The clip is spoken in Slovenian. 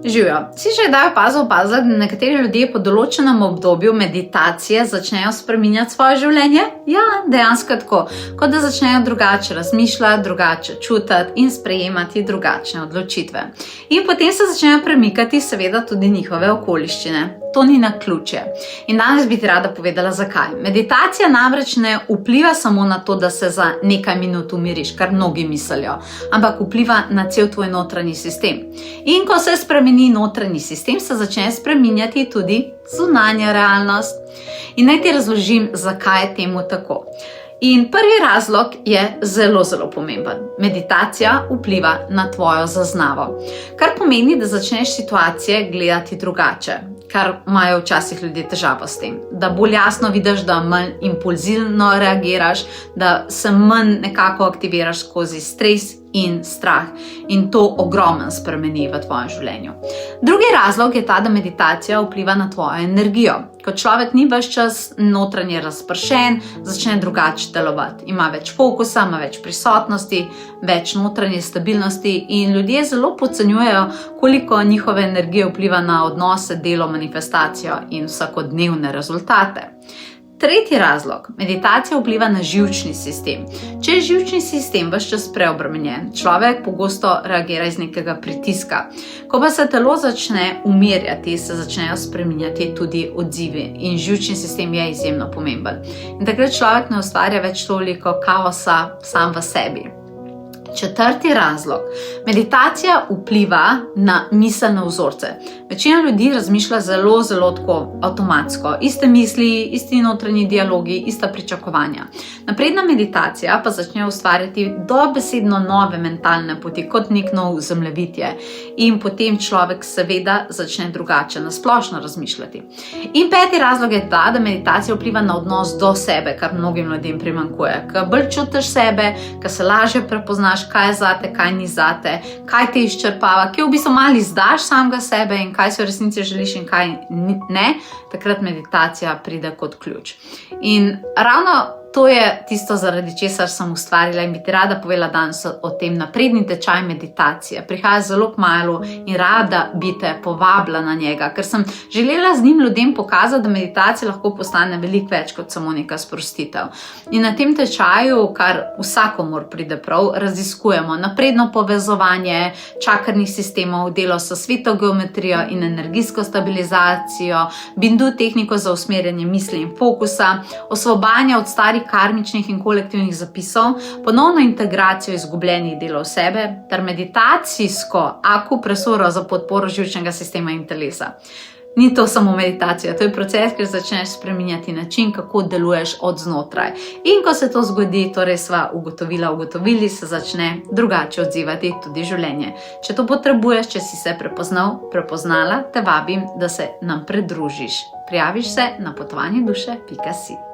Živijo. Si že kdaj opazili, da nekateri ljudje po določenem obdobju meditacije začnejo spreminjati svoje življenje? Ja, dejansko tako. Kot da začnejo drugače razmišljati, drugače čutiti in sprejemati drugačne odločitve. In potem se začnejo premikati seveda tudi njihove okoliščine. To ni naključje. In danes bi ti rada povedala, zakaj. Meditacija namreč ne vpliva samo na to, da se za nekaj minut umiriš, kar mnogi mislijo, ampak vpliva na cel tvoj notranji sistem. In ko se spremeni notranji sistem, se začne spreminjati tudi zunanja realnost. In naj ti razložim, zakaj je temu tako. In prvi razlog je zelo, zelo pomemben. Meditacija vpliva na tvojo zaznavo, kar pomeni, da začneš situacije gledati drugače, kar imajo včasih ljudje težavo s tem. Da bolj jasno vidiš, da manj impulzivno reagiraš, da se manj nekako aktiviraš skozi stres in strah. In to ogromno spremeni v tvojem življenju. Drugi razlog je ta, da meditacija vpliva na tvojo energijo. Ko človek ni ves čas notranje razpršen, začne drugače delovati. Ima več fokusa, ima več prisotnosti, več notranje stabilnosti in ljudje zelo podcenjujejo, koliko njihove energije vpliva na odnose, delo, manifestacijo in vsakodnevne rezultate. Tretji razlog. Meditacija vpliva na živčni sistem. Če je živčni sistem ves čas preobremenjen, človek pogosto reagira iz nekega pritiska. Ko pa se telo začne umirjati, se začnejo spreminjati tudi odzivi in živčni sistem je izjemno pomemben. In takrat človek ne ustvarja več toliko kaosa sam v sebi. Četrti razlog. Meditacija vpliva na miselne vzorce. Večina ljudi razmišlja zelo, zelo tako avtomatsko. Iste misli, isti notranji dialogi, ista pričakovanja. Napredna meditacija pa začne ustvarjati dobesedno nove mentalne poti, kot nek nov zemljevid je. In potem človek seveda začne drugače nasplošno razmišljati. In peti razlog je ta, da meditacija vpliva na odnos do sebe, kar mnogim ljudem primanjkuje. Ko bolj čutiš sebe, ko se lažje prepoznaš, kaj je zate, kaj ni zate, kaj te izčrpava, kje v bistvu malo izdaš samega sebe in kaj si v resnici želiš in kaj ne, takrat meditacija pride kot ključ. In ravno to je tisto, zaradi česar sem ustvarila in bi ti rada povedala danes o tem napredni tečaj meditacije. Prihaja zelo kmalu in rada bi te povabila na njega, ker sem želela z njim ljudem pokazati, da meditacija lahko postane veliko več kot samo neka sprostitev. In na tem tečaju, kar vsakomur pride prav, raziskujemo napredno povezovanje čakrnih sistemov, delo s svetogeometrijo in energijsko stabilizacijo, bindu tehniko za usmerjanje misli in fokusa, osvobajanje od starih karmičnih in kolektivnih zapisov, ponovno integracijo izgubljenih delov sebe ter meditacijsko akupresuro za podporo živčnega sistema in telesa. Ni to samo meditacija, to je proces, kjer začneš spreminjati način, kako deluješ od znotraj. In ko se to zgodi, torej sva ugotovili, se začne drugače odzivati tudi življenje. Če to potrebuješ, če si se prepoznala, te vabim, da se nam pridružiš. Prijaviš se na potovanjeduše.si.